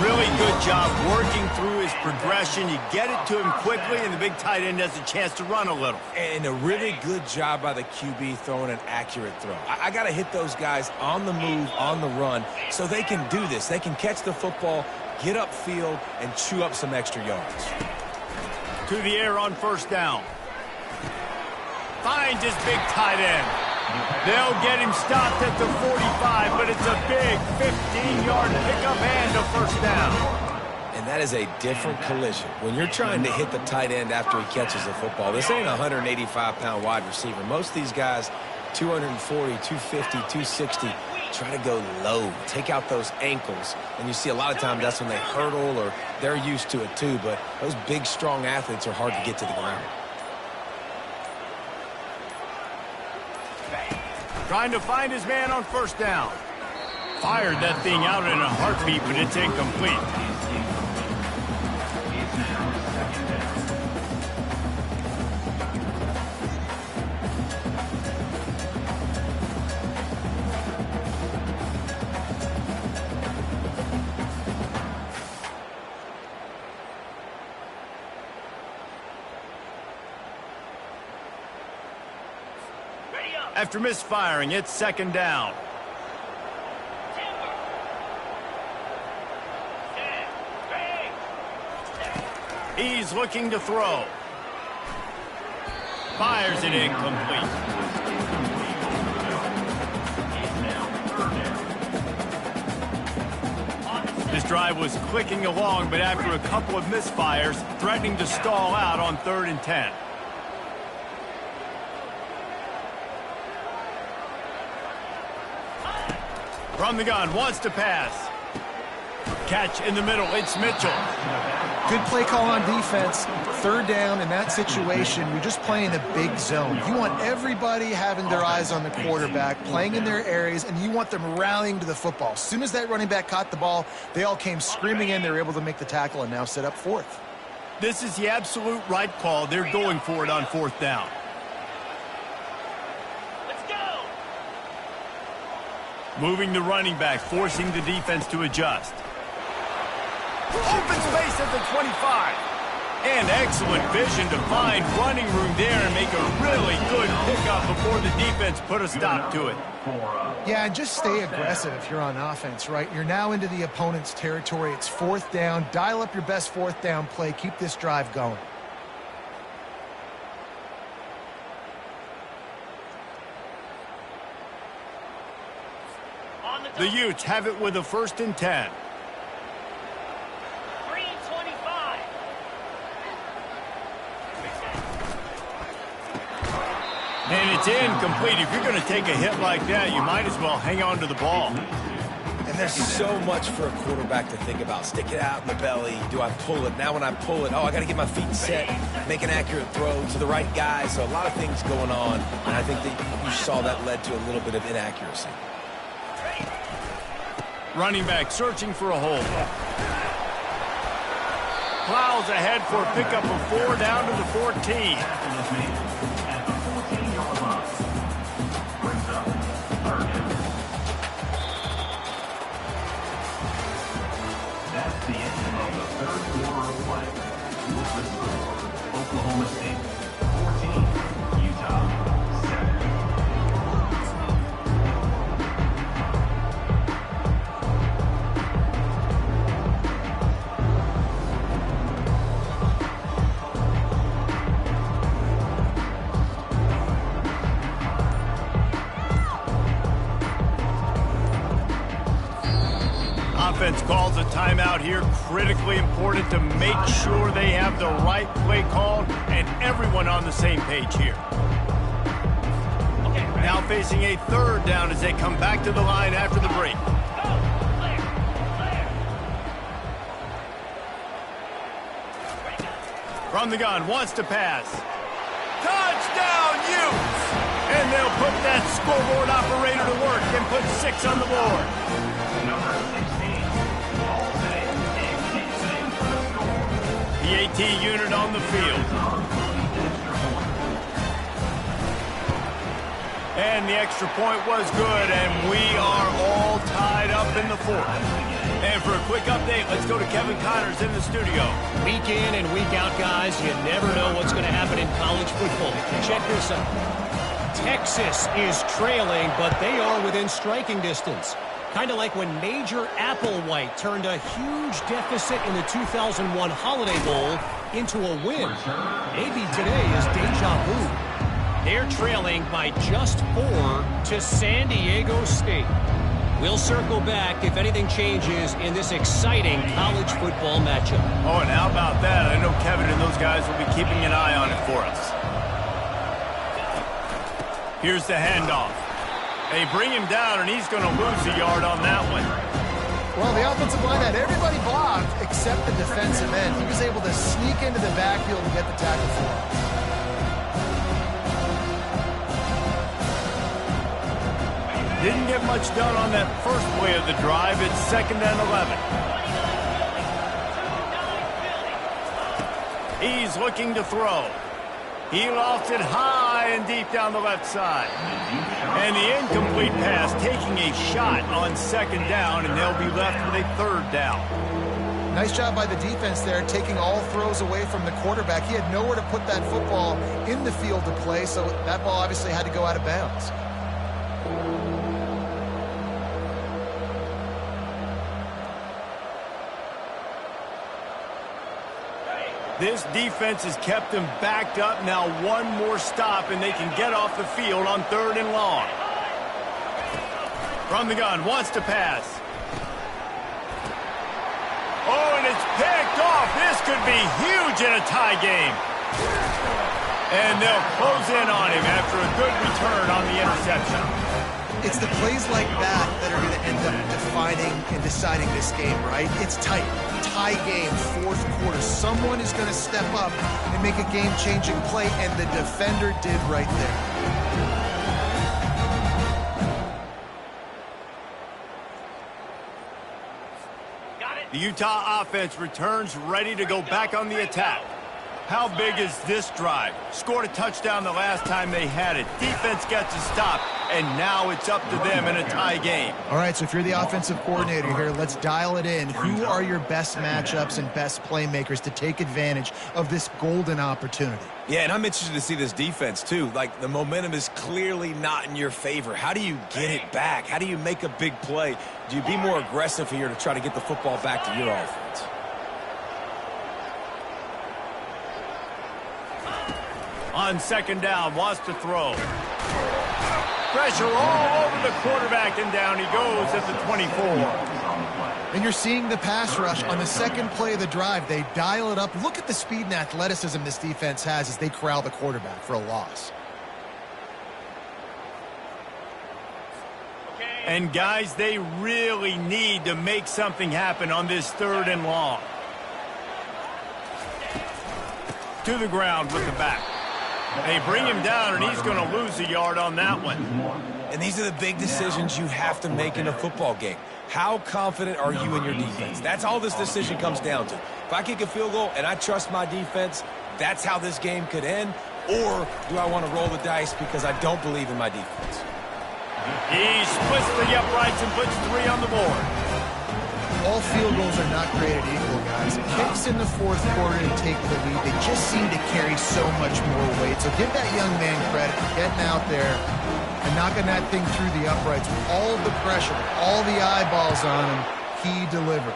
A: Really good job working through his progression. You get it to him quickly, and the big tight end has a chance to run a little.
C: And a really good job by the QB throwing an accurate throw. I got to hit those guys on the move, on the run, so they can do this. They can catch the football, get upfield, and chew up some extra yards.
A: To the air on first down. Finds his big tight end. They'll get him stopped at the 45, but it's a big 15-yard pickup and a first down.
C: And that is a different collision. When you're trying to hit the tight end after he catches the football, this ain't a 185-pound wide receiver. Most of these guys, 240, 250, 260, try to go low, take out those ankles. And you see a lot of times that's when they hurdle or they're used to it too, but those big, strong athletes are hard to get to the ground.
A: Trying to find his man on first down. Fired that thing out in a heartbeat, but it's incomplete. After misfiring, it's second down. He's looking to throw. Fires it incomplete. This drive was clicking along, but after a couple of misfires, threatening to stall out on 3rd and 10. From the gun, wants to pass. Catch in the middle, it's Mitchell.
B: Good play call on defense. 3rd down in that situation, you're just playing a big zone. You want everybody having their eyes on the quarterback, playing in their areas, and you want them rallying to the football. As soon as that running back caught the ball, they all came screaming in. They were able to make the tackle and now set up 4th.
A: This is the absolute right call. They're going for it on 4th down. Moving the running back, forcing the defense to adjust. Open space at the 25. And excellent vision to find running room there and make a really good pickup before the defense put a stop to it.
B: Yeah, and just stay aggressive if you're on offense, right? You're now into the opponent's territory. It's 4th down. Dial up your best 4th down play. Keep this drive going.
A: The Utes have it with a 1st and 10.
D: 3:25.
A: And it's incomplete. If you're going to take a hit like that, you might as well hang on to the ball.
C: And there's so much for a quarterback to think about. Stick it out in the belly. Do I pull it? Now when I pull it, oh, I got to get my feet set, make an accurate throw to the right guy. So a lot of things going on. And I think that you saw that led to a little bit of inaccuracy.
A: Running back searching for a hole. plows ahead for a pickup of 4 down to the 14.
E: Tackle is made at the 14-yard line. Brings up third down. That's the end of the third quarter of play. With the score, Oklahoma State 14, Utah 7.
A: Offense calls a timeout here. Critically important to make sure they have the right play called and everyone on the same page here. Now facing a third down as they come back to the line after the break. From the gun, wants to pass. Touchdown, Utes! And they'll put that scoreboard operator to work and put 6 on the board.
E: Number 16, all day, and keeps it in for the score.
A: The AT unit on the field. And the extra point was good, and we are all tied up in the fourth. And for a quick update, let's go to Kevin Connors in the studio.
F: Week in and week out, guys, you never know what's going to happen in college football. Check this out. Texas is trailing, but they are within striking distance. Kind of like when Major Applewhite turned a huge deficit in the 2001 Holiday Bowl into a win. Maybe today is deja vu. They're trailing by just 4 to San Diego State. We'll circle back if anything changes in this exciting college football matchup.
A: Oh, and how about that? I know Kevin and those guys will be keeping an eye on it for us. Here's the handoff. They bring him down, and he's going to lose a yard on that one.
B: Well, the offensive line had everybody blocked except the defensive end. He was able to sneak into the backfield and get the tackle for him.
A: Didn't get much done on that first play of the drive. It's 2nd and 11. He's looking to throw. He lofts it high and deep down the left side. And the incomplete pass taking a shot on 2nd down, and they'll be left with a 3rd down.
B: Nice job by the defense there, taking all throws away from the quarterback. He had nowhere to put that football in the field to play, so that ball obviously had to go out of bounds.
A: This defense has kept them backed up. Now one more stop, and they can get off the field on 3rd and long. From the gun, wants to pass. Oh, and it's picked off. This could be huge in a tie game. And they'll close in on him after a good return on the interception.
B: It's the plays like that that are going to end up defining and deciding this game, right? It's tight. Tie game, 4th quarter. Someone is going to step up and make a game-changing play, and the defender did right there.
A: The Utah offense returns ready to go back on the attack. How big is this drive? Scored a touchdown the last time they had it. Defense gets a stop, and now it's up to them in a tie game.
B: All right, so if you're the offensive coordinator here, let's dial it in. Who are your best matchups and best playmakers to take advantage of this golden opportunity?
C: Yeah, and I'm interested to see this defense, too. Like, the momentum is clearly not in your favor. How do you get it back? How do you make a big play? Do you be more aggressive here to try to get the football back to your offense?
A: On 2nd down, wants to throw. Pressure all over the quarterback, and down he goes at the 24.
B: And you're seeing the pass rush on the 2nd play of the drive. They dial it up. Look at the speed and athleticism this defense has as they corral the quarterback for a loss.
A: And, guys, they really need to make something happen on this 3rd and long. To the ground with the back. They bring him down, and he's going to lose a yard on that one.
C: And these are the big decisions you have to make in a football game. How confident are you in your defense? That's all this decision comes down to. If I kick a field goal and I trust my defense, that's how this game could end. Or do I want to roll the dice because I don't believe in my defense?
A: He splits the uprights and puts 3 on the board.
B: All field goals are not created equal, guys. Kicks in the fourth quarter to take the lead, they just seem to carry so much more weight. So give that young man credit for getting out there and knocking that thing through the uprights with all of the pressure, all the eyeballs on him. He delivered.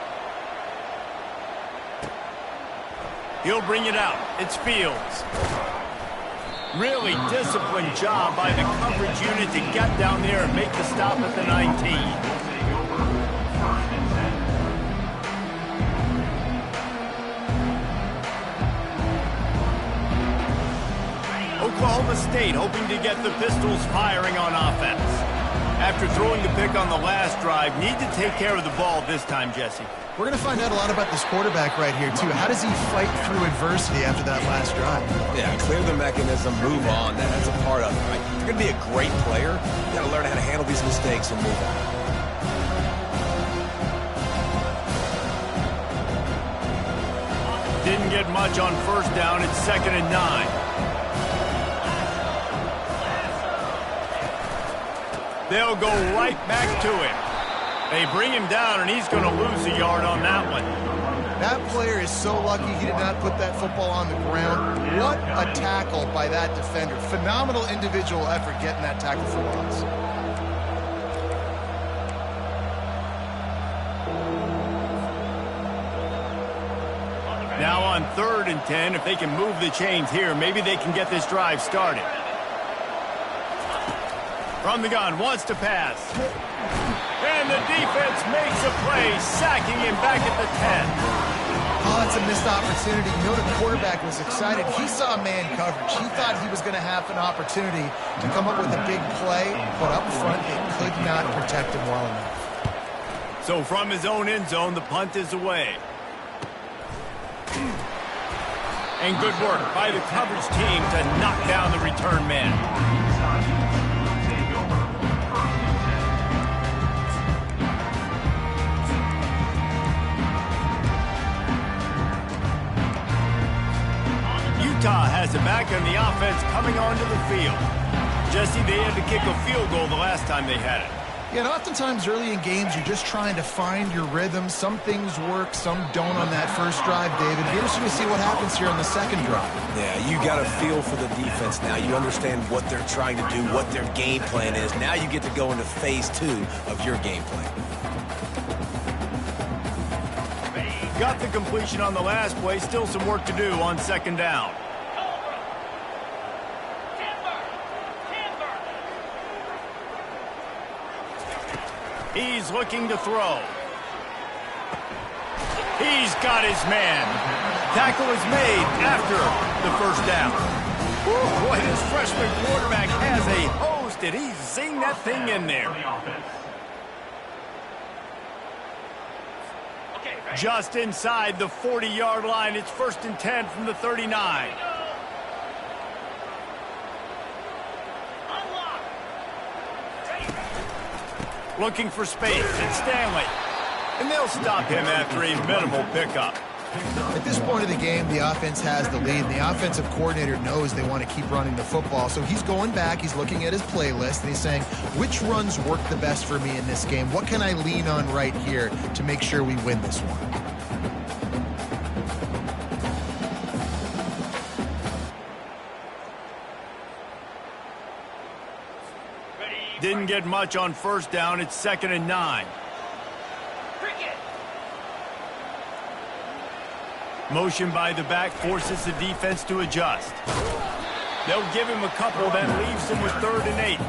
A: He'll bring it out. It's Fields. Really disciplined job by the coverage unit to get down there and make the stop at the 19. Oklahoma State hoping to get the Pistols firing on offense. After throwing the pick on the last drive, need to take care of the ball this time, Jesse.
B: We're going to find out a lot about this quarterback right here, too. How does he fight through adversity after that last drive?
C: Yeah, clear the mechanism, move on. That's a part of it, right? If you're going to be a great player, you got to learn how to handle these mistakes and move on.
A: Didn't get much on first down. It's 2nd and 9. They'll go right back to him. They bring him down, and he's going to lose a yard on that one.
B: That player is so lucky he did not put that football on the ground. What a tackle by that defender. Phenomenal individual effort getting that tackle for loss.
A: Now on 3rd and 10, if they can move the chains here, maybe they can get this drive started. From the gun, wants to pass. And the defense makes a play, sacking him back at the 10.
B: Oh, it's a missed opportunity. You know the quarterback was excited. He saw man coverage. He thought he was going to have an opportunity to come up with a big play, but up front they could not protect him well enough.
A: So from his own end zone, the punt is away. And good work by the coverage team to knock down the return man. Utah has it back and the offense coming onto the field. Jesse, they had to kick a field goal the last time they had it.
B: Yeah, and oftentimes early in games, you're just trying to find your rhythm. Some things work, some don't on that first drive, David. It'll be interesting to see what happens here on the second drive.
C: Yeah, you got a feel for the defense now. You understand what they're trying to do, what their game plan is. Now you get to go into phase 2 of your game plan.
A: Got the completion on the last play. Still some work to do on 2nd down. He's looking to throw. He's got his man. Tackle is made after the first down. Ooh, boy, this freshman quarterback has a host, and he's zinged that thing in there. Just inside the 40-yard line. It's 1st and 10 from the 39. Looking for space. It's Stanley. And they'll stop him after a minimal pickup.
B: At this point of the game, the offense has the lead, and the offensive coordinator knows they want to keep running the football. So he's going back, he's looking at his playlist, and he's saying, which runs work the best for me in this game? What can I lean on right here to make sure we win this one?
A: Didn't get much on first down. It's 2nd and 9. Motion by the back forces the defense to adjust. They'll give him a couple. That leaves him with 3rd and 8.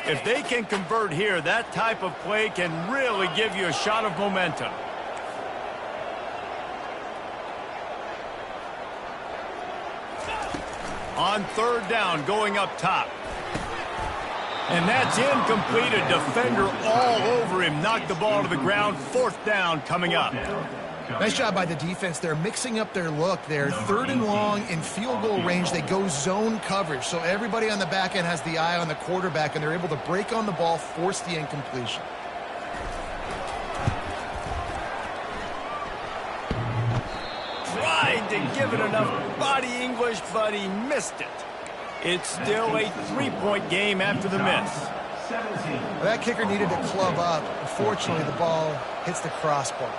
A: If they can convert here, that type of play can really give you a shot of momentum. On 3rd down, going up top. And that's incomplete. A defender all over him. Knocked the ball to the ground. 4th down coming up.
B: Nice job by the defense. They're mixing up their look there. 3rd and long in field goal range. They go zone coverage. So everybody on the back end has the eye on the quarterback, and they're able to break on the ball, force the incompletion.
A: Tried to give it enough body English, but he missed it. It's still a 3-point game after the miss.
B: Well, that kicker needed to club up. Unfortunately, the ball hits the crossbar.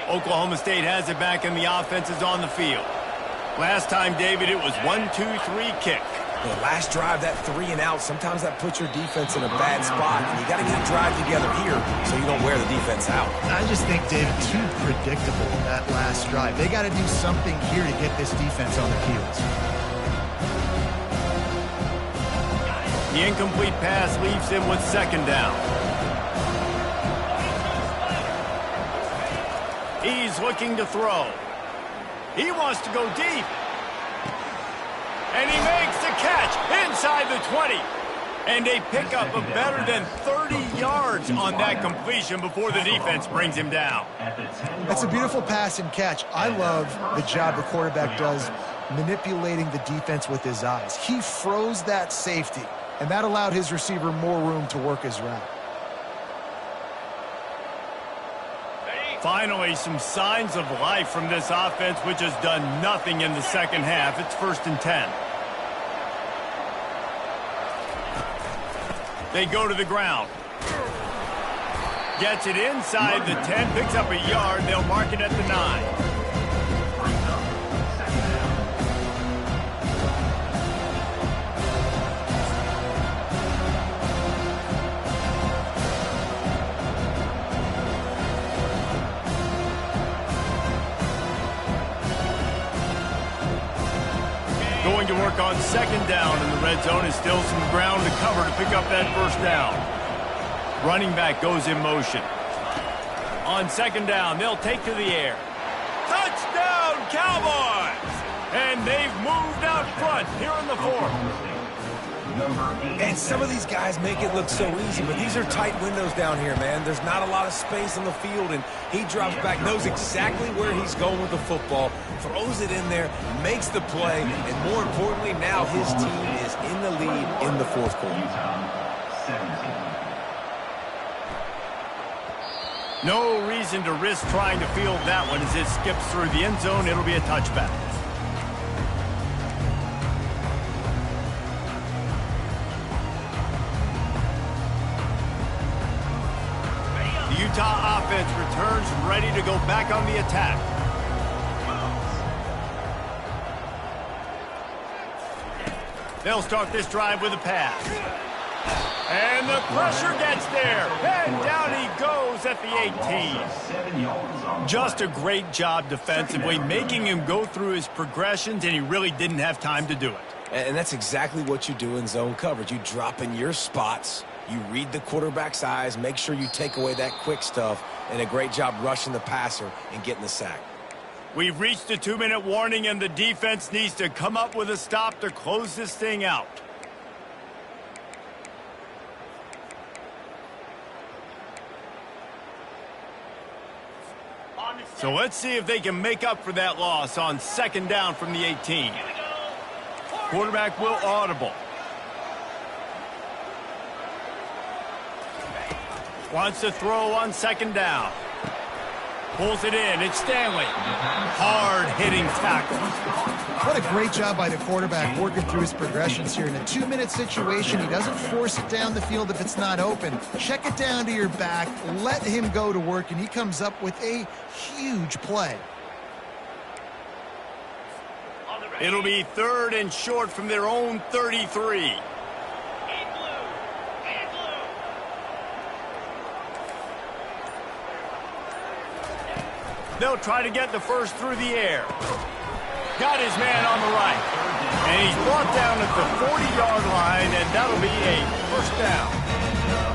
A: Oklahoma State has it back, and the offense is on the field. Last time, David, it was 1-2-3 kick.
C: The last drive, that 3 and out, sometimes that puts your defense in a bad spot. And you got to get a drive together here so you don't wear the defense out.
B: I just think, David, too predictable that last drive. They got to do something here to get this defense on their heels.
A: The incomplete pass leaves him with 2nd down. He's looking to throw. He wants to go deep. And he makes the catch inside the 20. And a pickup of better than 30 yards on that completion before the defense brings him down.
B: That's a beautiful pass and catch. I love the job the quarterback does manipulating the defense with his eyes. He froze that safety, and that allowed his receiver more room to work his route.
A: Finally, some signs of life from this offense, which has done nothing in the 2nd half. It's 1st and 10. They go to the ground. Gets it inside the 10, picks up a yard. They'll mark it at the 9. Going to work on 2nd down in the red zone. Is still some ground to cover to pick up that 1st down. Running back goes in motion. On 2nd down, they'll take to the air. Touchdown, Cowboys! And they've moved out front here in the 4th.
C: And some of these guys make it look so easy, but these are tight windows down here, man. There's not a lot of space on the field, and he drops back, knows exactly where he's going with the football, throws it in there, makes the play, and more importantly, now his team is in the lead in the 4th quarter.
A: No reason to risk trying to field that one as it skips through the end zone. It'll be a touchback. Utah offense returns ready to go back on the attack. They'll start this drive with a pass. And the pressure gets there. And down he goes at the 18. Just a great job defensively, making him go through his progressions, and he really didn't have time to do it.
C: And that's exactly what you do in zone coverage. You drop in your spots. You read the quarterback's eyes, make sure you take away that quick stuff, and a great job rushing the passer and getting the sack.
A: We've reached a 2-minute warning, and the defense needs to come up with a stop to close this thing out. So let's see if they can make up for that loss on 2nd down from the 18. Quarterback will audible. Wants to throw on 2nd down. Pulls it in. It's Stanley. Hard-hitting tackle.
B: What a great job by the quarterback working through his progressions here. In a 2-minute situation, he doesn't force it down the field if it's not open. Check it down to your back. Let him go to work, and he comes up with a huge play.
A: It'll be 3rd and short from their own 33. They'll try to get the first through the air. Got his man on the right. And he's brought down at the 40-yard line, and that'll be a 1st down.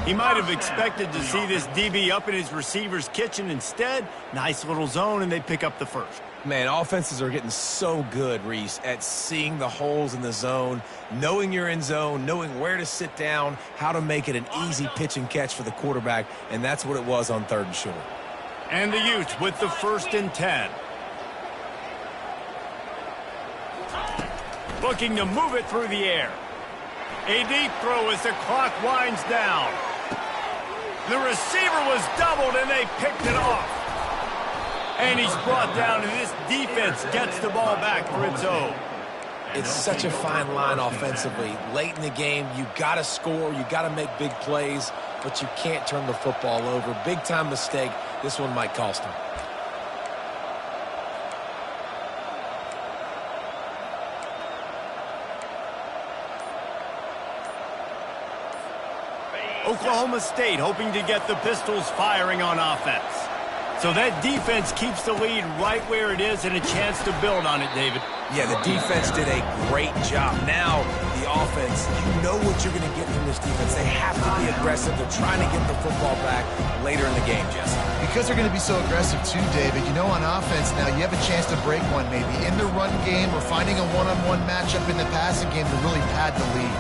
A: He might have expected to see this DB up in his receiver's kitchen. Instead, nice little zone, and they pick up the first.
C: Man, offenses are getting so good, Reese, at seeing the holes in the zone, knowing you're in zone, knowing where to sit down, how to make it an easy pitch and catch for the quarterback, and that's what it was on 3rd and short.
A: And the Utes with the 1st and 10. Looking to move it through the air. A deep throw as the clock winds down. The receiver was doubled, and they picked it off. And he's brought down, and this defense gets the ball back for its own.
C: It's such a fine line offensively. Late in the game, you got to score, you got to make big plays, but you can't turn the football over. Big-time mistake. This one might cost him.
A: Oklahoma State hoping to get the Pistols firing on offense. So that defense keeps the lead right where it is and a chance to build on it, David.
C: Yeah, the defense did a great job. Now, the offense, you know what you're going to get from this defense. They have to be aggressive. They're trying to get the football back later in the game, Jesse.
B: Because they're going to be so aggressive too, David. You know, on offense now, you have a chance to break one maybe in the run game or finding a one-on-one matchup in the passing game to really pad the lead.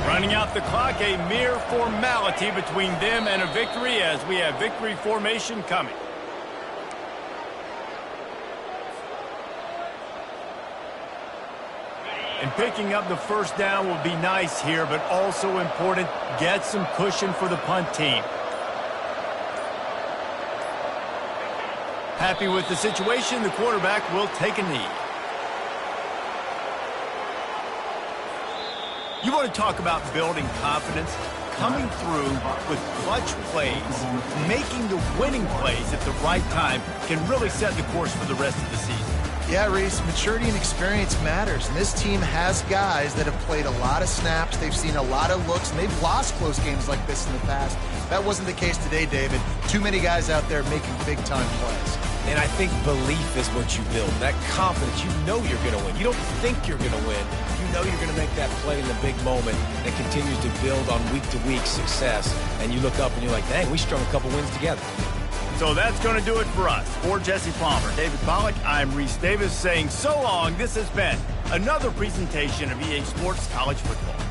A: Running out the clock, a mere formality between them and a victory as we have victory formation coming. And picking up the first down will be nice here, but also important, get some cushion for the punt team. Happy with the situation, the quarterback will take a knee. You want to talk about building confidence? Coming through with clutch plays, making the winning plays at the right time can really set the course for the rest of the season.
B: Yeah, Reese, maturity and experience matters, and this team has guys that have played a lot of snaps, they've seen a lot of looks, and they've lost close games like this in the past. That wasn't the case today, David. Too many guys out there making big-time plays.
C: And I think belief is what you build. That confidence, you know you're going to win. You don't think you're going to win. You know you're going to make that play in the big moment that continues to build on week-to-week success. And you look up and you're like, dang, we strung a couple wins together.
A: So that's going to do it for us. For Jesse Palmer, David Pollack, I'm Reese Davis saying so long. This has been another presentation of EA Sports College Football.